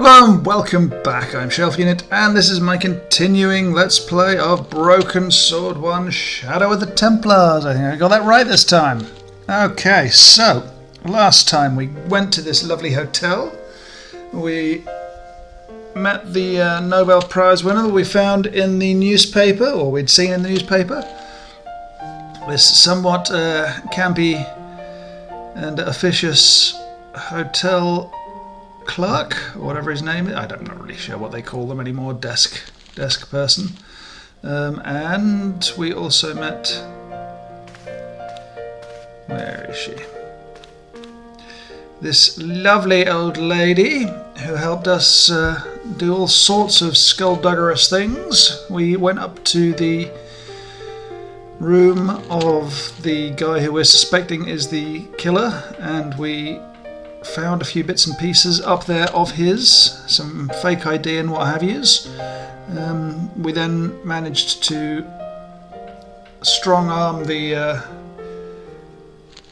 Hello and welcome back, I'm Shelf Unit, and this is my continuing Let's Play of Broken Sword 1 Shadow of the Templars. I think I got that right this time. Okay, so, last time we went to this lovely hotel. We met the Nobel Prize winner that we found in the newspaper, or we'd seen in the newspaper. This somewhat campy and officious hotel clerk, or whatever his name is. I'm not really sure what they call them anymore. Desk person. And we also met... Where is she? This lovely old lady who helped us do all sorts of skullduggerous things. We went up to the room of the guy who we're suspecting is the killer, and we found a few bits and pieces up there of his, some fake ID and what have yous. We then managed to strong arm the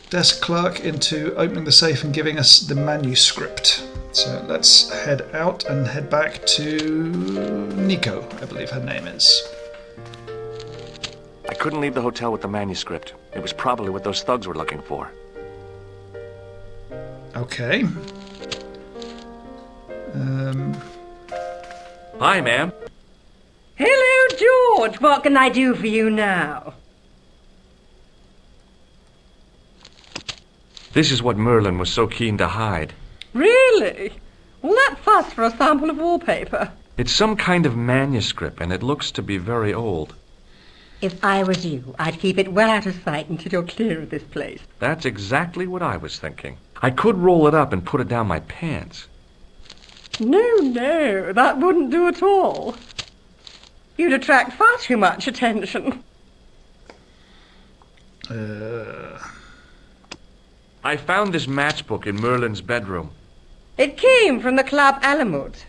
desk clerk into opening the safe and giving us the manuscript. So let's head out and head back to Nico, I believe her name is. I couldn't leave the hotel with the manuscript. It was probably what those thugs were looking for. Okay. Hi, ma'am. Hello, George. What can I do for you now? This is what Merlin was so keen to hide. Really? Well, that fuss for a sample of wallpaper. It's some kind of manuscript, and it looks to be very old. If I was you, I'd keep it well out of sight until you're clear of this place. That's exactly what I was thinking. I could roll it up and put it down my pants. No, that wouldn't do at all. You'd attract far too much attention. I found this matchbook in Merlin's bedroom. It came from the Club Alamut.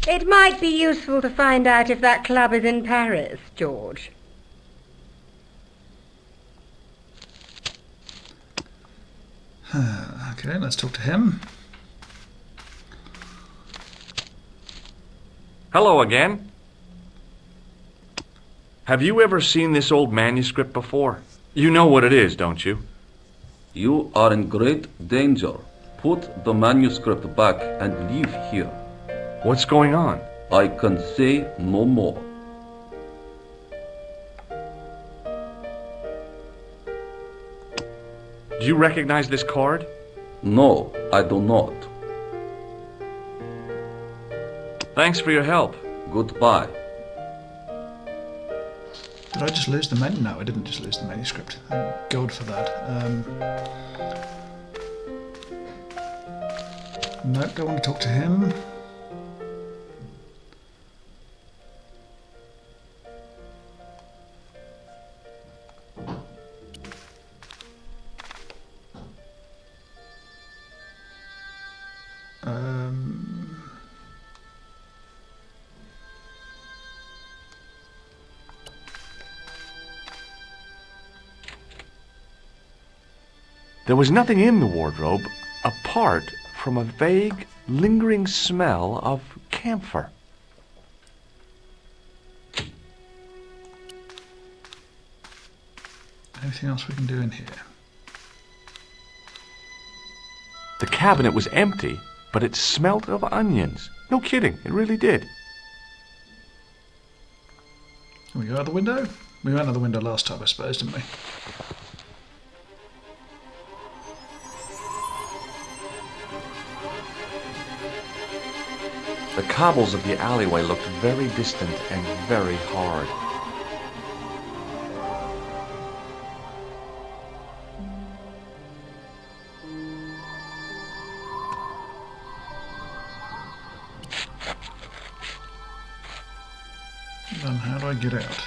It might be useful to find out if that club is in Paris, George. Okay, let's talk to him. Hello again. Have you ever seen this old manuscript before? You know what it is, don't you? You are in great danger. Put the manuscript back and leave here. What's going on? I can say no more. Do you recognize this card? No, I do not. Thanks for your help. Goodbye. Did I just lose the menu? No, I didn't just lose the manuscript. Thank God for that. No, don't want to talk to him. There was nothing in the wardrobe apart from a vague, lingering smell of camphor. Anything else we can do in here? The cabinet was empty, but it smelt of onions. No kidding, it really did. Can we go out the window? We went out the window last time, I suppose, didn't we? The cobbles of the alleyway looked very distant and very hard. Then how do I get out?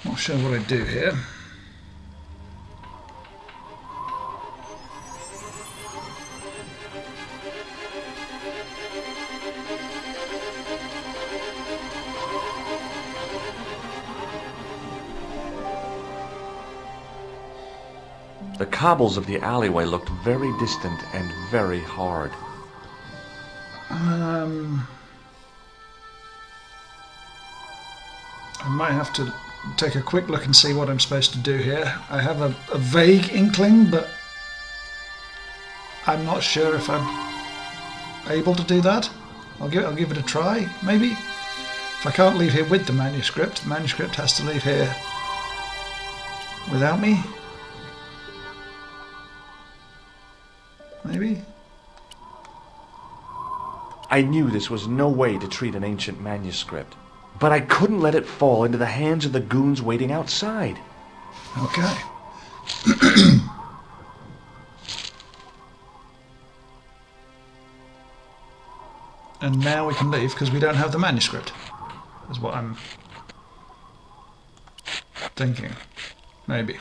Not sure what I do here. The cobbles of the alleyway looked very distant and very hard. I might have to take a quick look and see what I'm supposed to do here. I have a vague inkling, but I'm not sure if I'm able to do that. I'll give it a try, maybe. If I can't leave here with the manuscript has to leave here without me. Maybe? I knew this was no way to treat an ancient manuscript, but I couldn't let it fall into the hands of the goons waiting outside. Okay. And now we can leave because we don't have the manuscript. Is what I'm thinking. Maybe.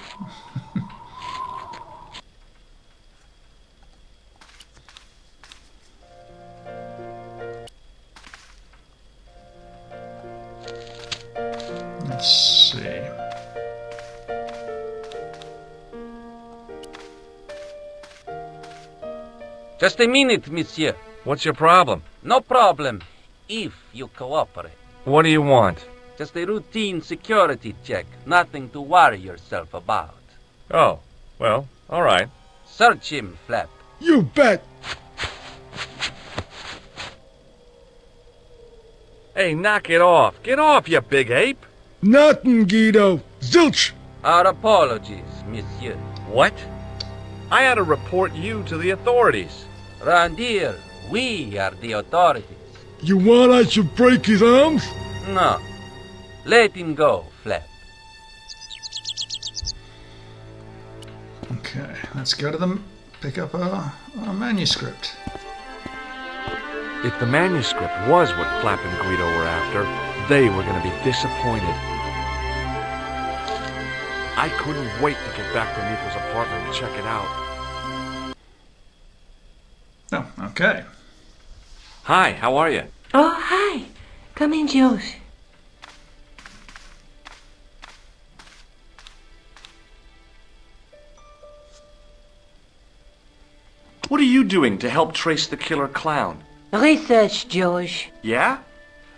Let's see. Just a minute, monsieur. What's your problem? No problem, if you cooperate. What do you want? Just a routine security check. Nothing to worry yourself about. Oh, well, all right. Search him, Flap. You bet. Hey, knock it off. Get off, you big ape. Nothing, Guido. Zilch. Our apologies, monsieur. What? I ought to report you to the authorities. Round here, we are the authorities. You want I should break his arms? No. Let him go, Flap. Okay, let's go to them. Pick up our manuscript. If the manuscript was what Flap and Guido were after, they were going to be disappointed. I couldn't wait to get back to Nico's apartment and check it out. Oh, okay. Hi, how are you? Oh, hi. Come in, Josh. What are you doing to help trace the killer clown? Research, Josh. Yeah?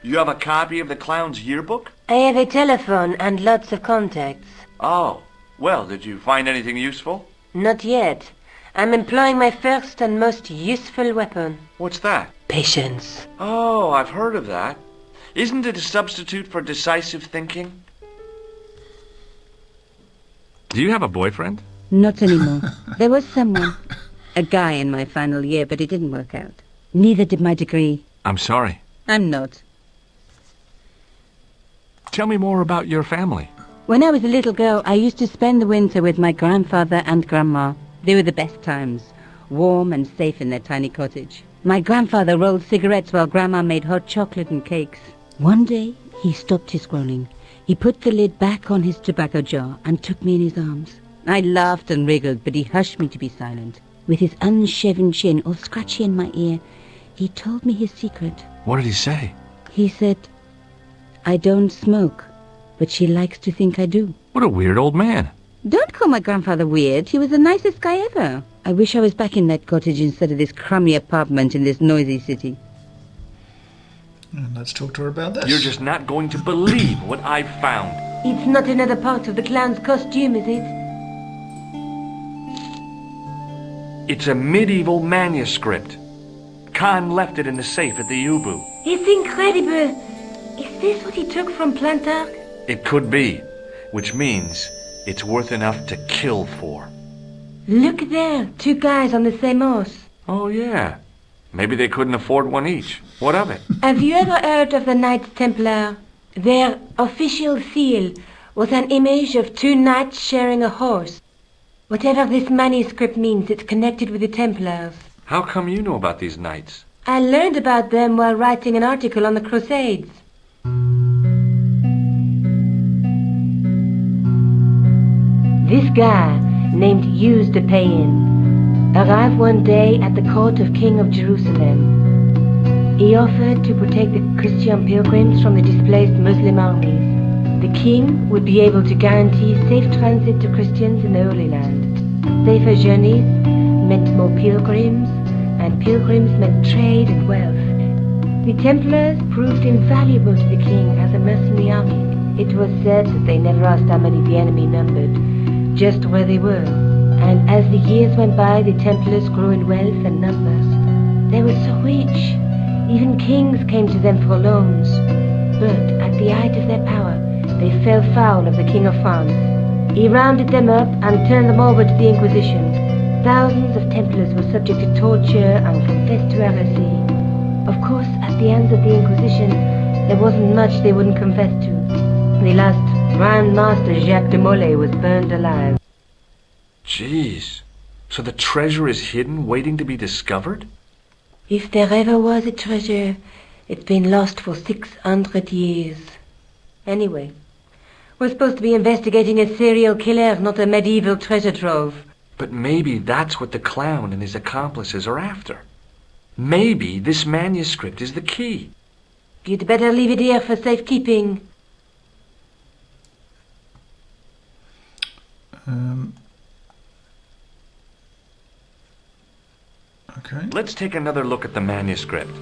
You have a copy of the clown's yearbook? I have a telephone and lots of contacts. Oh, well, did you find anything useful? Not yet. I'm employing my first and most useful weapon. What's that? Patience. Oh, I've heard of that. Isn't it a substitute for decisive thinking? Do you have a boyfriend? Not anymore. There was someone. A guy in my final year, but it didn't work out. Neither did my degree. I'm sorry. I'm not. Tell me more about your family. When I was a little girl, I used to spend the winter with my grandfather and grandma. They were the best times, warm and safe in their tiny cottage. My grandfather rolled cigarettes while grandma made hot chocolate and cakes. One day, he stopped his groaning. He put the lid back on his tobacco jar and took me in his arms. I laughed and wriggled, but he hushed me to be silent. With his unshaven chin all scratchy in my ear, he told me his secret. What did he say? He said, I don't smoke, but she likes to think I do. What a weird old man. Don't call my grandfather weird. He was the nicest guy ever. I wish I was back in that cottage instead of this crummy apartment in this noisy city. And let's talk to her about this. You're just not going to believe what I've found. It's not another part of the clown's costume, is it? It's a medieval manuscript. Khan left it in the safe at the Ubu. It's incredible. Is this what he took from Plantark? It could be, which means it's worth enough to kill for. Look there, two guys on the same horse. Oh, yeah. Maybe they couldn't afford one each. What of it? Have you ever heard of the Knights Templar? Their official seal was an image of two knights sharing a horse. Whatever this manuscript means, it's connected with the Templars. How come you know about these knights? I learned about them while writing an article on the Crusades. This guy, named Hughes de Payen, arrived one day at the court of King of Jerusalem. He offered to protect the Christian pilgrims from the displaced Muslim armies. The king would be able to guarantee safe transit to Christians in the Holy Land. Safer journeys meant more pilgrims, and pilgrims meant trade and wealth. The Templars proved invaluable to the king as a mercenary army. It was said that they never asked how many the enemy numbered, just where they were. And as the years went by, the Templars grew in wealth and numbers. They were so rich, even kings came to them for loans. But at the height of their power, they fell foul of the King of France. He rounded them up and turned them over to the Inquisition. Thousands of Templars were subject to torture and confessed to heresy. Of course, at the hands of the Inquisition, there wasn't much they wouldn't confess to. The last Grand Master Jacques de Molay was burned alive. Jeez. So the treasure is hidden, waiting to be discovered? If there ever was a treasure, it's been lost for 600 years. Anyway, we're supposed to be investigating a serial killer, not a medieval treasure trove. But maybe that's what the clown and his accomplices are after. Maybe this manuscript is the key. You'd better leave it here for safekeeping. Okay. Let's take another look at the manuscript.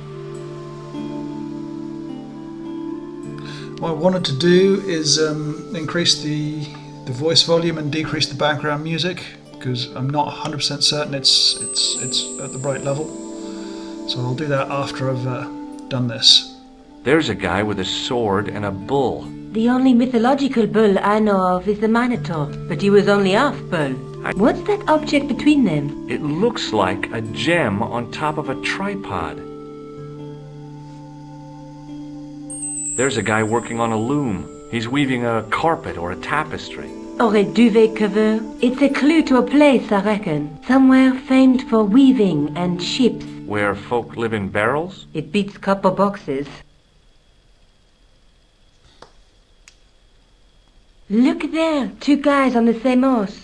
What I wanted to do is increase the voice volume and decrease the background music, because I'm not 100% certain it's at the right level. So I'll do that after I've done this. There's a guy with a sword and a bull. The only mythological bull I know of is the Minotaur, but he was only half bull. What's that object between them? It looks like a gem on top of a tripod. There's a guy working on a loom. He's weaving a carpet or a tapestry. Or a duvet cover. It's a clue to a place, I reckon. Somewhere famed for weaving and ships. Where folk live in barrels? It beats copper boxes. Look there, two guys on the same horse.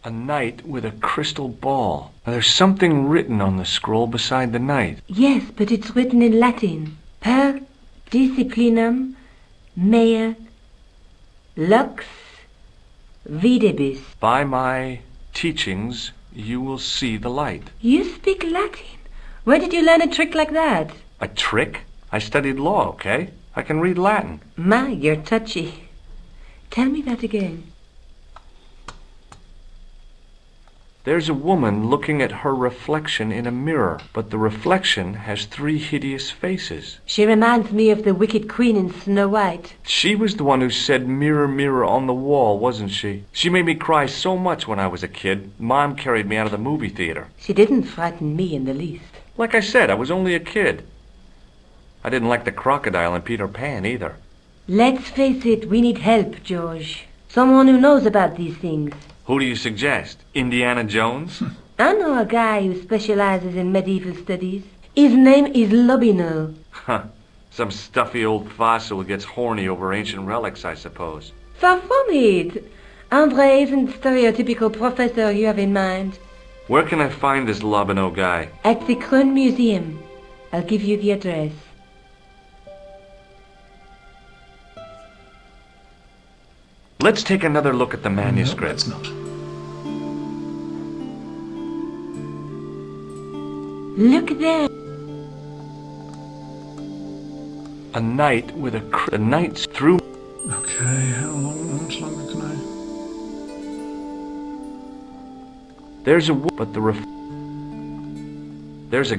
A knight with a crystal ball. Now, there's something written on the scroll beside the knight. Yes, but it's written in Latin. Per disciplinam mea lux videbis. By my teachings, you will see the light. You speak Latin? Where did you learn a trick like that? A trick? I studied law, okay? I can read Latin. My, you're touchy. Tell me that again. There's a woman looking at her reflection in a mirror, but the reflection has 3 hideous faces. She reminds me of the wicked queen in Snow White. She was the one who said, "Mirror, mirror on the wall," wasn't she? She made me cry so much when I was a kid. Mom carried me out of the movie theater. She didn't frighten me in the least. Like I said, I was only a kid. I didn't like the crocodile in Peter Pan either. Let's face it, we need help, George. Someone who knows about these things. Who do you suggest? Indiana Jones? I know a guy who specializes in medieval studies. His name is Lobinel. Huh. Some stuffy old fossil who gets horny over ancient relics, I suppose. Far from it. Andre isn't the stereotypical professor you have in mind. Where can I find this Lobino guy? At the Krön Museum. I'll give you the address. Let's take another look at the manuscript. No, let's not. Look there. A knight with a knight's through. Okay, how much longer can I? There's a but the there's a.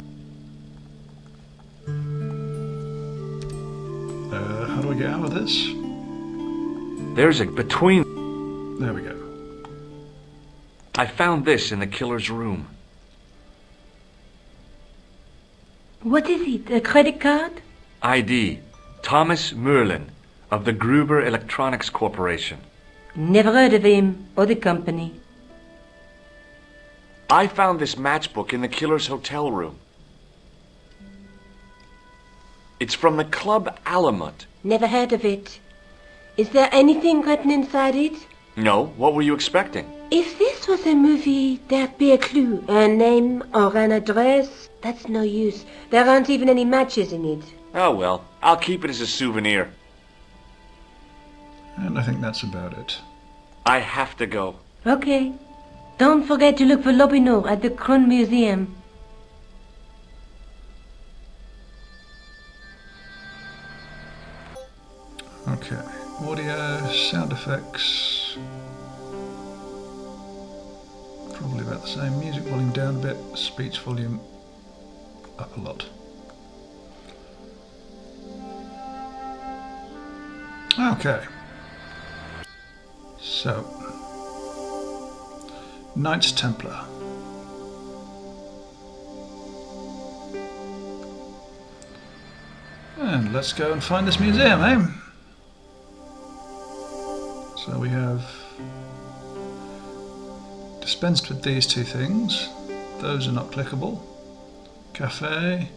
How do I get out of this? There's a between. There we go. I found this in the killer's room. What is it? A credit card? ID, Thomas Merlin, of the Gruber Electronics Corporation. Never heard of him or the company. I found this matchbook in the killer's hotel room. It's from the Club Alamut. Never heard of it. Is there anything written inside it? No, what were you expecting? If this was a movie, there'd be a clue. A name or an address? That's no use. There aren't even any matches in it. Oh well, I'll keep it as a souvenir. And I think that's about it. I have to go. Okay. Don't forget to look for Lopino at the Krun Museum. Okay, audio, sound effects, probably about the same. Music volume down a bit, speech volume up a lot. Okay, so Knights Templar. And let's go and find this museum, eh? So we have dispensed with these two things. Those are not clickable. Café,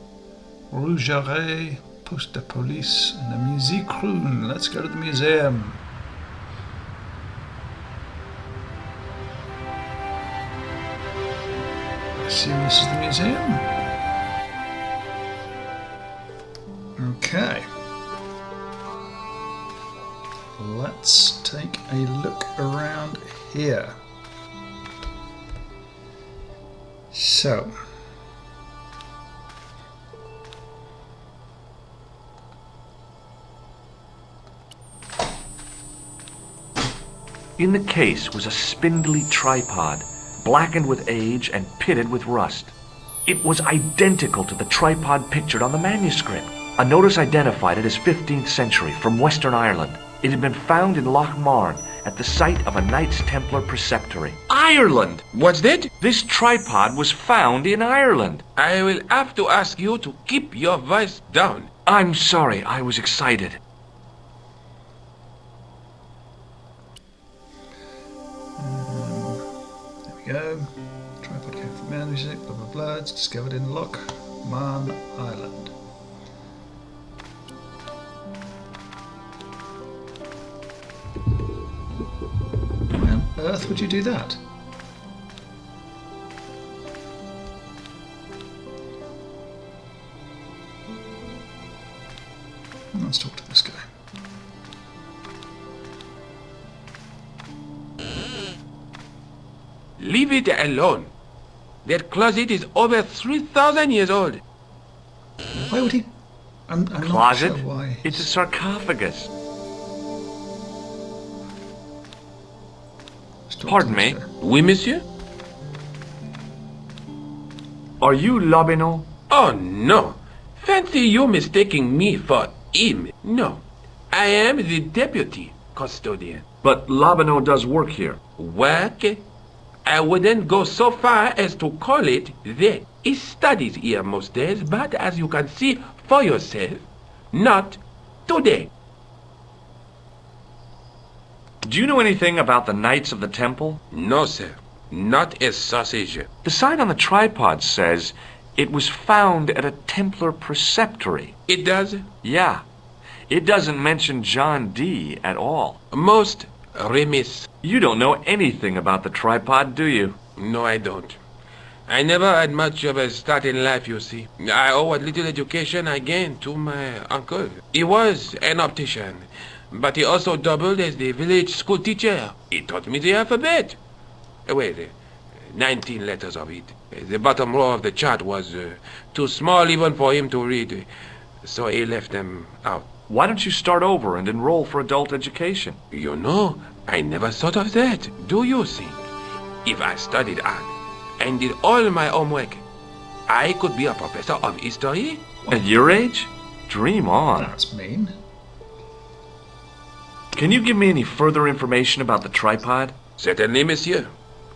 Rougerie, Poste de Police, and the Musée Krun. Let's go to the museum. I assume this is the museum. Okay. Let's take a look around here. So, In the case was a spindly tripod, blackened with age and pitted with rust. It was identical to the tripod pictured on the manuscript. A notice identified it as 15th century from Western Ireland. It had been found in Loch Marne at the site of a Knights Templar preceptory. Ireland! What's that? This tripod was found in Ireland. I will have to ask you to keep your voice down. I'm sorry, I was excited. there we go. Tripod came from music, blah blah blah. It's discovered in Loch Marne, Ireland. Why on earth would you do that? Let's talk to this guy. Leave it alone. That closet is over 3,000 years old. Why would he? I'm Closet? not sure why. It's a sarcophagus. Let's talk to Pardon this me? guy. Oui, monsieur? Are you Lobino? Oh, no. Fancy you mistaking me for him. No. I am the deputy custodian. But Lobino does work here. Work? I wouldn't go so far as to call it that. He studies here most days, but as you can see for yourself, not today. Do you know anything about the Knights of the Temple? No, sir. Not a sausage. The sign on the tripod says it was found at a Templar preceptory. It does? Yeah. It doesn't mention John Dee at all. Most remiss. You don't know anything about the tripod, do you? No, I don't. I never had much of a start in life, you see. I owe what little education I gained to my uncle. He was an optician, but he also doubled as the village school teacher. He taught me the alphabet. Wait, 19 letters of it. The bottom row of the chart was too small even for him to read, so he left them out. Why don't you start over and enroll for adult education? You know, I never thought of that. Do you think? If I studied art and did all my homework, I could be a professor of history? At your age? Dream on. That's mean. Can you give me any further information about the tripod? Certainly, monsieur.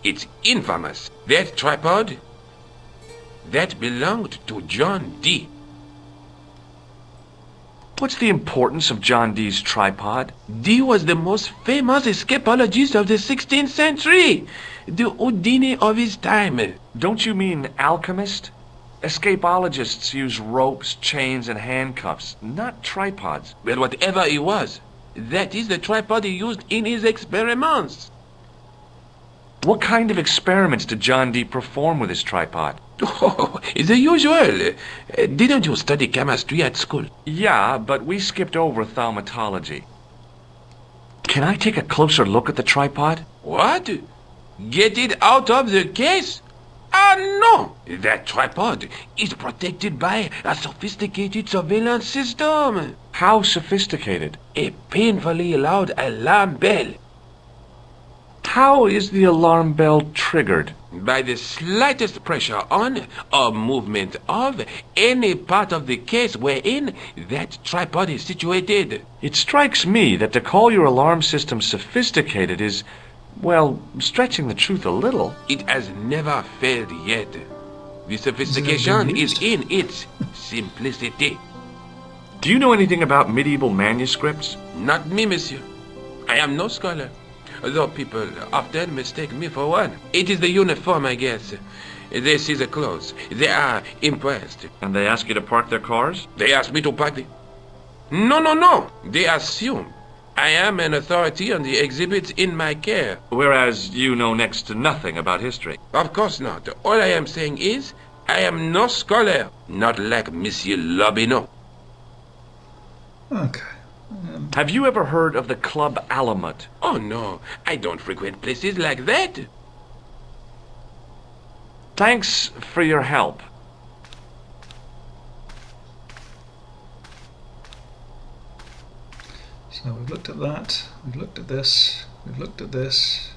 It's infamous. That tripod, that belonged to John Dee. What's the importance of John Dee's tripod? Dee was the most famous escapologist of the 16th century. The Houdini of his time. Don't you mean alchemist? Escapologists use ropes, chains, and handcuffs, not tripods. Well, whatever he was, that is the tripod he used in his experiments. What kind of experiments did John Dee perform with his tripod? Oh, the usual. Didn't you study chemistry at school? Yeah, but we skipped over thaumatology. Can I take a closer look at the tripod? What? Get it out of the case? Ah, no! That tripod is protected by a sophisticated surveillance system. How sophisticated? A painfully loud alarm bell. How is the alarm bell triggered? By the slightest pressure on or movement of any part of the case wherein that tripod is situated. It strikes me that to call your alarm system sophisticated is, well, stretching the truth a little. It has never failed yet. The sophistication is in its simplicity. Do you know anything about medieval manuscripts? Not me, monsieur. I am no scholar, though people often mistake me for one. It is the uniform, I guess. They see the clothes. They are impressed. And they ask you to park their cars? They ask me to park the... No. They assume I am an authority on the exhibits in my care. Whereas you know next to nothing about history. Of course not. All I am saying is, I am no scholar. Not like Monsieur Lobineau. Okay. Have you ever heard of the Club Alamut? Oh no, I don't frequent places like that. Thanks for your help. So we've looked at that, we've looked at this, we've looked at this.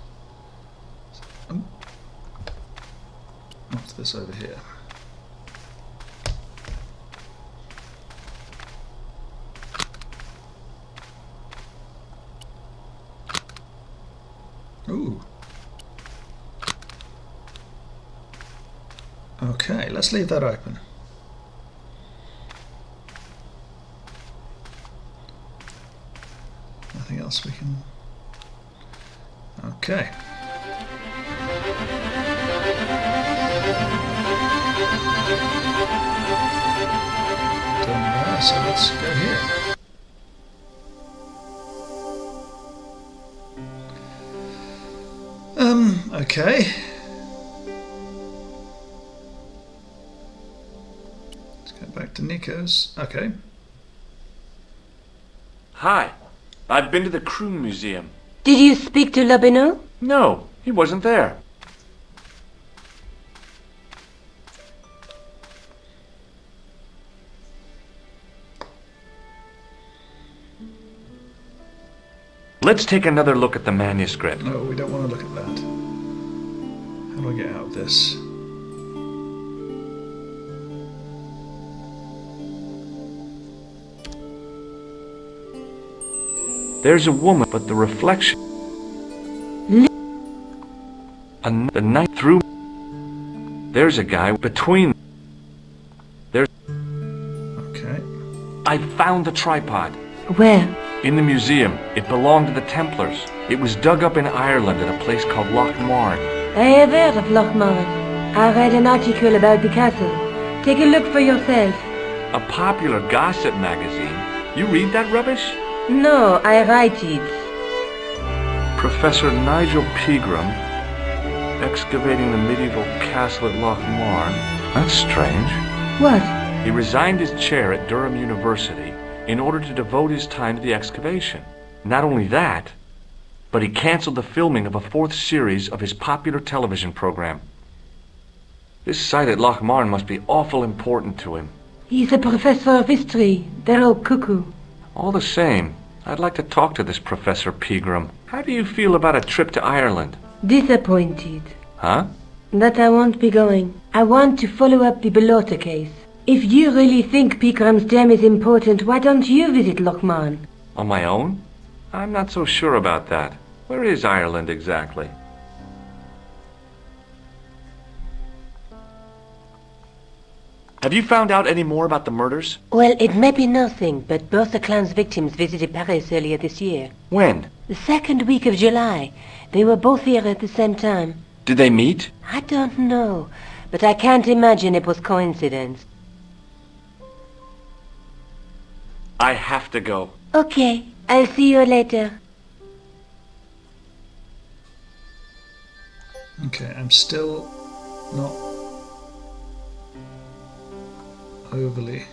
What's this over here? Ooh. Okay, let's leave that open. Nothing else we can... Okay. Done there, so let's go here. Okay. Let's go back to Nico's. Okay. Hi. I've been to the Crew Museum. Did you speak to Lobineau? No, he wasn't there. Let's take another look at the manuscript. No, we don't want to look at that. How do I get out of this? There's a woman, but the reflection... And the night through... There's a guy between... There's... Okay. I found the tripod. Where? In the museum. It belonged to the Templars. It was dug up in Ireland at a place called Loch Marn. I have heard of Loch Marn. I read an article about the castle. Take a look for yourself. A popular gossip magazine. You read that rubbish? No, I write it. Professor Nigel Pegram, excavating the medieval castle at Loch Marn. That's strange. What? He resigned his chair at Durham University in order to devote his time to the excavation. Not only that, but he canceled the filming of a 4th series of his popular television program. This site at Loch Marn must be awful important to him. He's a professor of history. They're all cuckoo. All the same, I'd like to talk to this Professor Pegram. How do you feel about a trip to Ireland? Disappointed. Huh? That I won't be going. I want to follow up the Belota case. If you really think Pegram's gem is important, why don't you visit Loch Marn? On my own? I'm not so sure about that. Where is Ireland exactly? Have you found out any more about the murders? Well, it may be nothing, but both the clan's victims visited Paris earlier this year. When? The 2nd week of July. They were both here at the same time. Did they meet? I don't know, but I can't imagine it was coincidence. I have to go. Okay, I'll see you later. Okay, I'm still not overly...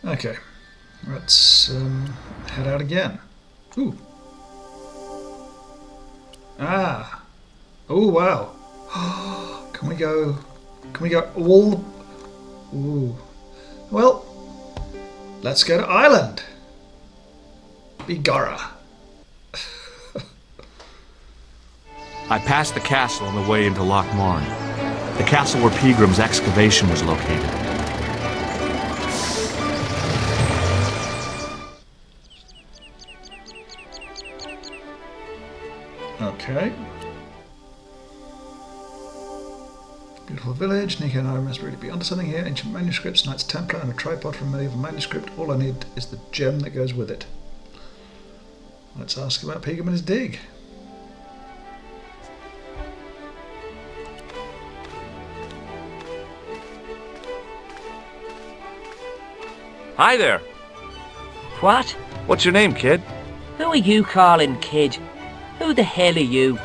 Okay, Let's head out again. Ooh. Ah. Oh wow. Can we go? Can we go all? Ooh. Well, let's go to Ireland. Bigara. I passed the castle on the way into Loch Marne, the castle where Peagram's excavation was located. Okay. Beautiful village. Nico and I must really be onto something here. Ancient manuscripts, Knights Templar, and a tripod from a medieval manuscript. All I need is the gem that goes with it. Let's ask about Peagram and his dig. Hi there. What? What's your name, kid? Who are you calling kid? Who the hell are you?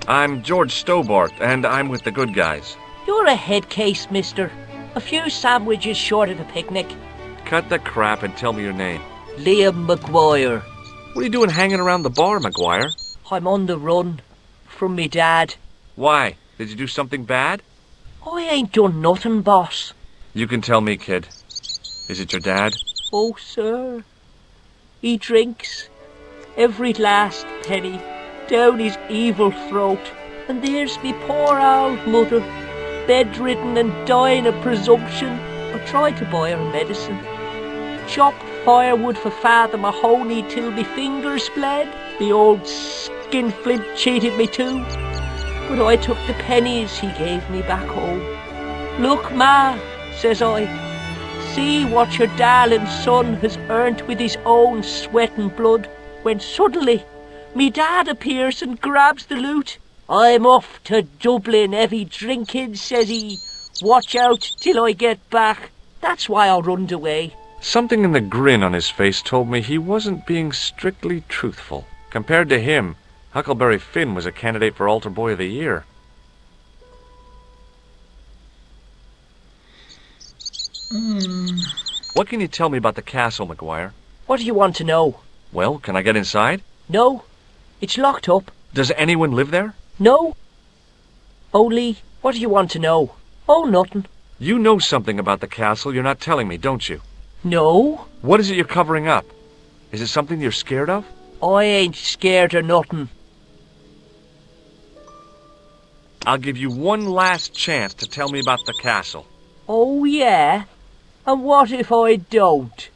I'm George Stobart, and I'm with the good guys. You're a head case, mister. A few sandwiches short of a picnic. Cut the crap and tell me your name. Liam McGuire. What are you doing hanging around the bar, McGuire? I'm on the run. From me dad. Why? Did you do something bad? I ain't done nothing, boss. You can tell me, kid. Is it your dad? Oh, sir. He drinks every last penny down his evil throat. And there's me poor old mother, bedridden and dying of presumption. I tried to buy her medicine. Chopped firewood for Father Mahoney till me fingers bled. The old skinflint cheated me too. But I took the pennies he gave me back home. Look, Ma, says I, see what your darling son has earned with his own sweat and blood. When suddenly, me dad appears and grabs the loot. I'm off to Dublin, heavy drinking, says he. Watch out till I get back. That's why I runned away. Something in the grin on his face told me he wasn't being strictly truthful. Compared to him, Huckleberry Finn was a candidate for Altar Boy of the Year. What can you tell me about the castle, McGuire? What do you want to know? Well, can I get inside? No, it's locked up. Does anyone live there? No. Only, what do you want to know? Oh, nothing. You know something about the castle you're not telling me, don't you? No. What is it you're covering up? Is it something you're scared of? I ain't scared of nothing. I'll give you one last chance to tell me about the castle. Oh, yeah? And what if I don't?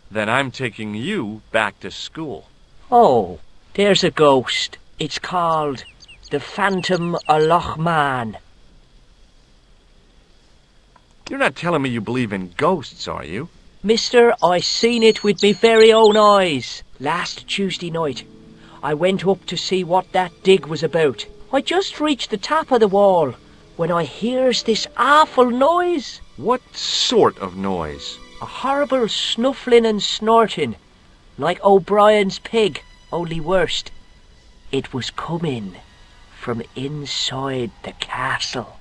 Then I'm taking you back to school. Oh, there's a ghost. It's called the Phantom of Loch Marne. You're not telling me you believe in ghosts, are you? Mister, I seen it with me very own eyes. Last Tuesday night, I went up to see what that dig was about. I just reached the top of the wall when I hears this awful noise. What sort of noise? A horrible snuffling and snorting, like O'Brien's pig, only worst. It was coming from inside the castle.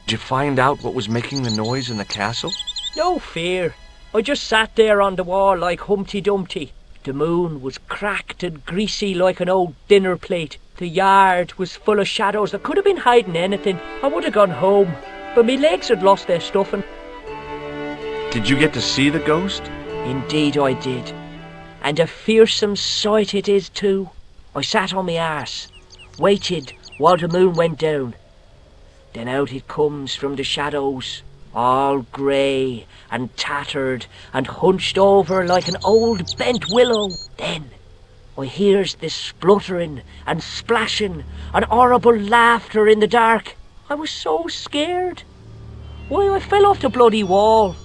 Did you find out what was making the noise in the castle? No fear. I just sat there on the wall like Humpty Dumpty. The moon was cracked and greasy like an old dinner plate. The yard was full of shadows that could have been hiding anything. I would have gone home, but me legs had lost their stuffing. Did you get to see the ghost? Indeed I did. And a fearsome sight it is too. I sat on my arse, waited while the moon went down. Then out it comes from the shadows, all grey and tattered and hunched over like an old bent willow. Then I hears this spluttering and splashing and horrible laughter in the dark. I was so scared. Why, I fell off the bloody wall.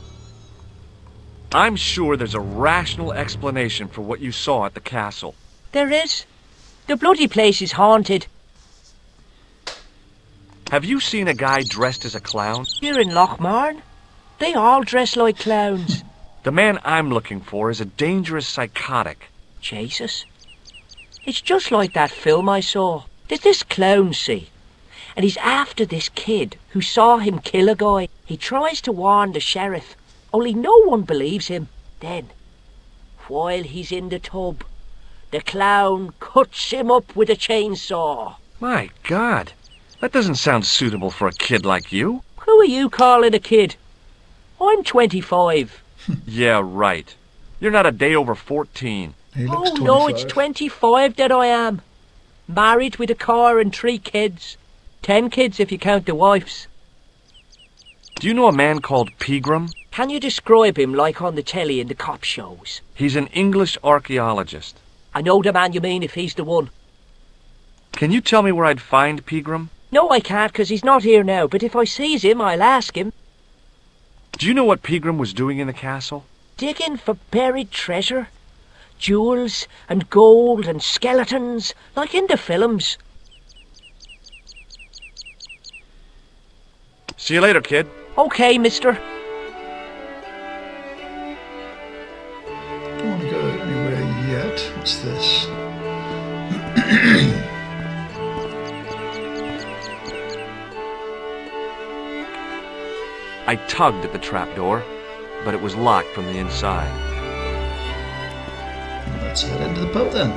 I'm sure there's a rational explanation for what you saw at the castle. There is. The bloody place is haunted. Have you seen a guy dressed as a clown? Here in Loch Marne, they all dress like clowns. The man I'm looking for is a dangerous psychotic. Jesus. It's just like that film I saw. There's this clown, see, and he's after this kid who saw him kill a guy. He tries to warn the sheriff, only no one believes him. Then, while he's in the tub, the clown cuts him up with a chainsaw. My God, that doesn't sound suitable for a kid like you. Who are you calling a kid? I'm 25. Yeah, right. You're not a day over 14. He looks Oh 25. no, it's 25 that I am. Married with a car and 3 kids. 10 kids if you count the wives. Do you know a man called Pegram? Can you describe him like on the telly in the cop shows? He's an English archaeologist. I know the man you mean if he's the one. Can you tell me where I'd find Pegram? No, I can't, 'cause he's not here now, but if I sees him, I'll ask him. Do you know what Pegram was doing in the castle? Digging for buried treasure. Jewels and gold and skeletons, like in the films. See you later, kid. Okay, mister. I don't want to go anywhere yet. What's this? I tugged at the trapdoor, but it was locked from the inside. Let's head into the pub then.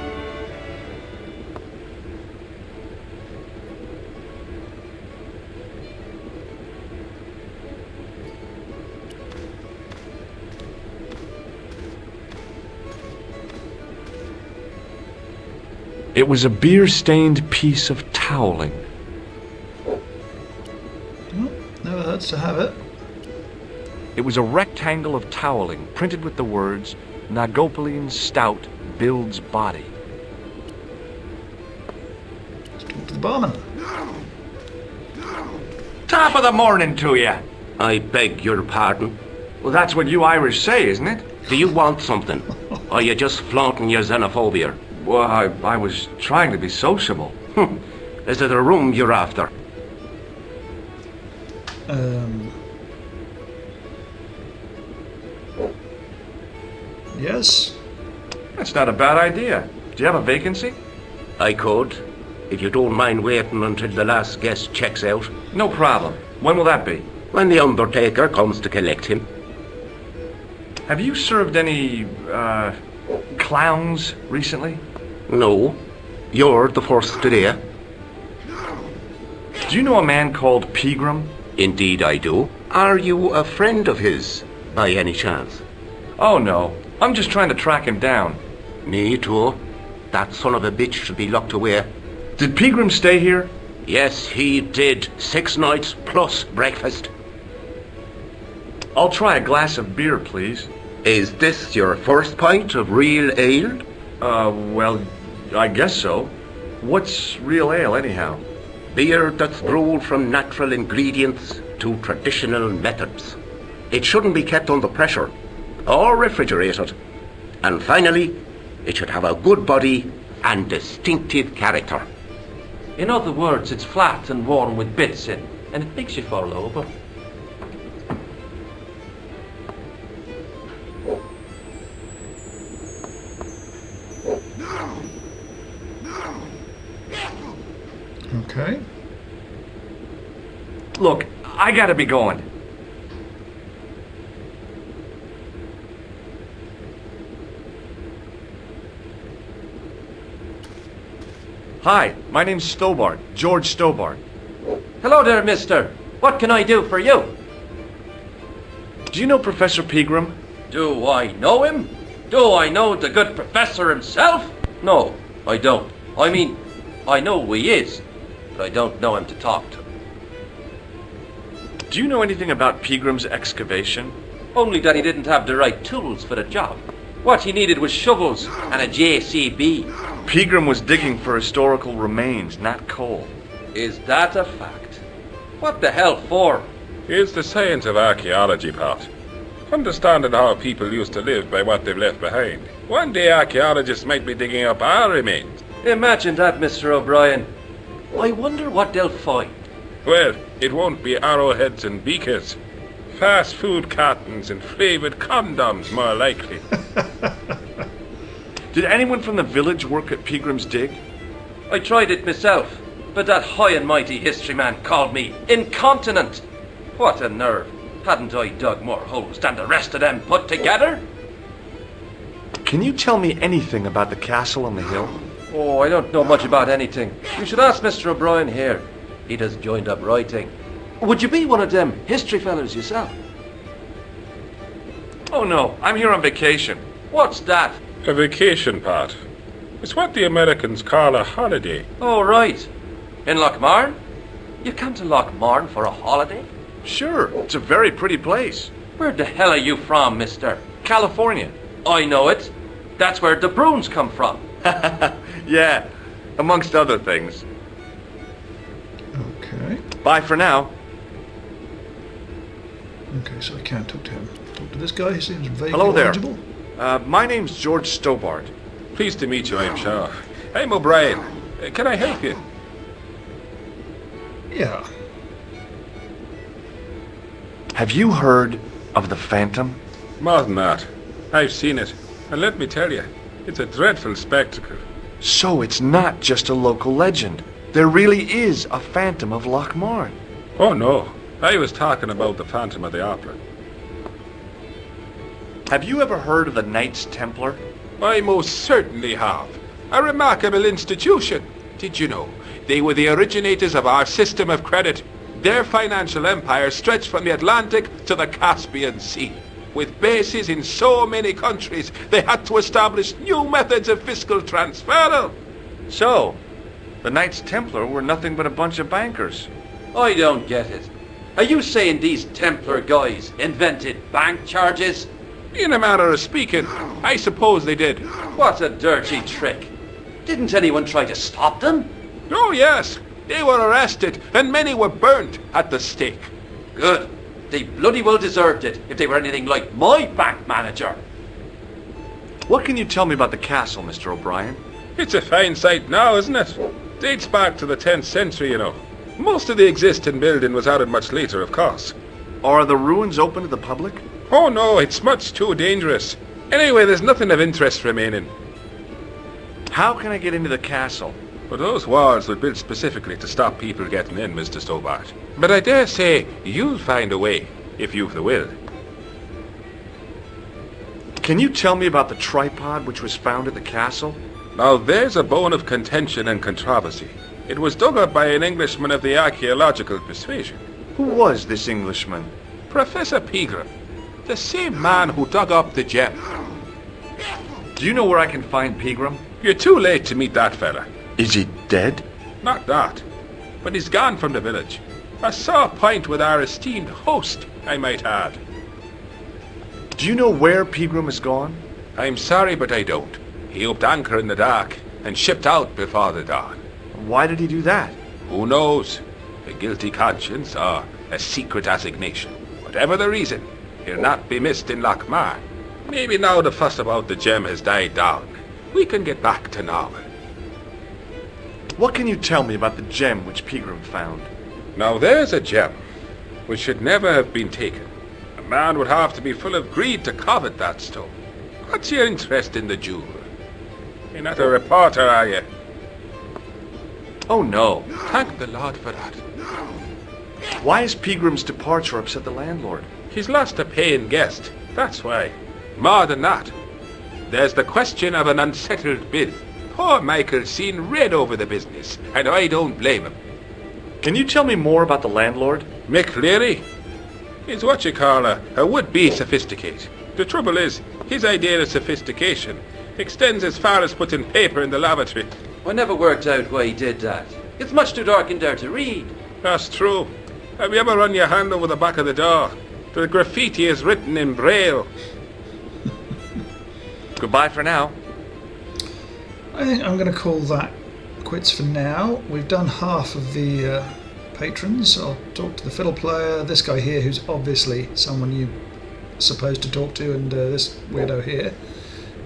It was a beer-stained piece of toweling. Well, never hurts to have it. It was a rectangle of toweling printed with the words, Nagopolian stout builds body. Let's talk to the barman. Top of the morning to you. I beg your pardon. Well, that's what you Irish say, isn't it? Do you want something? Or are you just flaunting your xenophobia? Well, I was trying to be sociable. Is it a room you're after? Yes? That's not a bad idea. Do you have a vacancy? I could, if you don't mind waiting until the last guest checks out. No problem. When will that be? When the undertaker comes to collect him. Have you served any, clowns recently? No, you're the first today. Do you know a man called Pegram? Indeed I do. Are you a friend of his, by any chance? Oh, no. I'm just trying to track him down. Me too. That son of a bitch should be locked away. Did Pegram stay here? Yes, he did. 6 nights plus breakfast. I'll try a glass of beer, please. Is this your first pint of real ale? Well, I guess so. What's real ale, anyhow? Beer that's brewed from natural ingredients to traditional methods. It shouldn't be kept under pressure or refrigerated. And finally, it should have a good body and distinctive character. In other words, it's flat and warm with bits in, and it makes you fall over. Okay. Look, I gotta be going. Hi, my name's Stobart, George Stobart. Hello there, mister. What can I do for you? Do you know Professor Pegram? Do I know him? Do I know the good professor himself? No, I don't. I mean, I know who he is, but I don't know him to talk to. Do you know anything about Pegram's excavation? Only that he didn't have the right tools for the job. What he needed was shovels and a JCB. Pegram was digging for historical remains, not coal. Is that a fact? What the hell for? It's the science of archaeology, Pat. Understanding how people used to live by what they've left behind. One day archaeologists might be digging up our remains. Imagine that, Mr. O'Brien. I wonder what they'll find. Well, it won't be arrowheads and beakers. Fast food cartons and flavoured condoms, more likely. Did anyone from the village work at Pegram's dig? I tried it myself, but that high and mighty history man called me incontinent. What a nerve. Hadn't I dug more holes than the rest of them put together? Can you tell me anything about the castle on the hill? Oh, I don't know much about anything. You should ask Mr. O'Brien here. He just joined up writing. Would you be one of them history fellas yourself? Oh no, I'm here on vacation. What's that? A vacation, Pat. It's what the Americans call a holiday. Oh, right. In Lochmarn? You come to Lochmarn for a holiday? Sure, it's a very pretty place. Where the hell are you from, mister? California. I know it. That's where the Bruins come from. Yeah, amongst other things. Okay. Bye for now. Okay, so I can't talk to him. Talk to this guy, he seems vaguely Hello there. legible. My name's George Stobart. Pleased to meet you, I'm sure. I'm O'Brien. Can I help you? Yeah. Have you heard of the Phantom? More than that. I've seen it. And let me tell you, it's a dreadful spectacle. So it's not just a local legend. There really is a Phantom of Lochmarn. Oh no, I was talking about the Phantom of the Opera. Have you ever heard of the Knights Templar? I most certainly have. A remarkable institution. Did you know? They were the originators of our system of credit. Their financial empire stretched from the Atlantic to the Caspian Sea. With bases in so many countries, they had to establish new methods of fiscal transfer. So, the Knights Templar were nothing but a bunch of bankers. I don't get it. Are you saying these Templar guys invented bank charges? In a manner of speaking, I suppose they did. What a dirty trick. Didn't anyone try to stop them? Oh yes, they were arrested and many were burnt at the stake. Good. They bloody well deserved it if they were anything like my bank manager. What can you tell me about the castle, Mr. O'Brien? It's a fine sight now, isn't it? Dates back to the 10th century, you know. Most of the existing building was added much later, of course. Are the ruins open to the public? Oh no, it's much too dangerous. Anyway, there's nothing of interest remaining. How can I get into the castle? But those walls were built specifically to stop people getting in, Mr. Stobart. But I dare say you'll find a way, If you've the will. Can you tell me about the tripod which was found at the castle? Now there's a bone of contention and controversy. It was dug up by an Englishman of the archaeological persuasion. Who was this Englishman? Professor Pegram, the same man who dug up the gem. Do you know where I can find Pegram? You're too late to meet that fella. Is he dead? Not that. But he's gone from the village. A sore point with our esteemed host, I might add. Do you know where Pegram is gone? I'm sorry, but I don't. He upped anchor in the dark and shipped out before the dawn. Why did he do that? Who knows? A guilty conscience or a secret assignation. Whatever the reason, he'll not be missed in Lochmarn. Maybe now the fuss about the gem has died down. We can get back to normal. What can you tell me about the gem which Pegram found? Now there's a gem which should never have been taken. A man would have to be full of greed to covet that stone. What's your interest in the jewel? You're not a reporter, are you? Oh no. Thank the Lord for that. Why has Pegram's departure upset the landlord? He's lost a paying guest. That's why. More than that, there's the question of an unsettled bill. Poor Michael's seen red over the business, and I don't blame him. Can you tell me more about the landlord? Mick Leary? He's what you call a would-be sophisticate. The trouble is, his idea of sophistication extends as far as putting paper in the lavatory. I never worked out why he did that. It's much too dark in there to read. That's true. Have you ever run your hand over the back of the door? The graffiti is written in Braille. Goodbye for now. I think I'm going to call that quits for now. We've done half of the patrons. I'll talk to the fiddle player, this guy here who's obviously someone you're supposed to talk to, and this weirdo here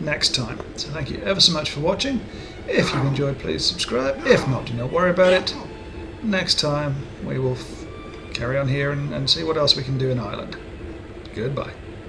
next time. So thank you ever so much for watching. If you've enjoyed, please subscribe. If not, do not worry about it. Next time we will carry on here and see what else we can do in Ireland. Goodbye.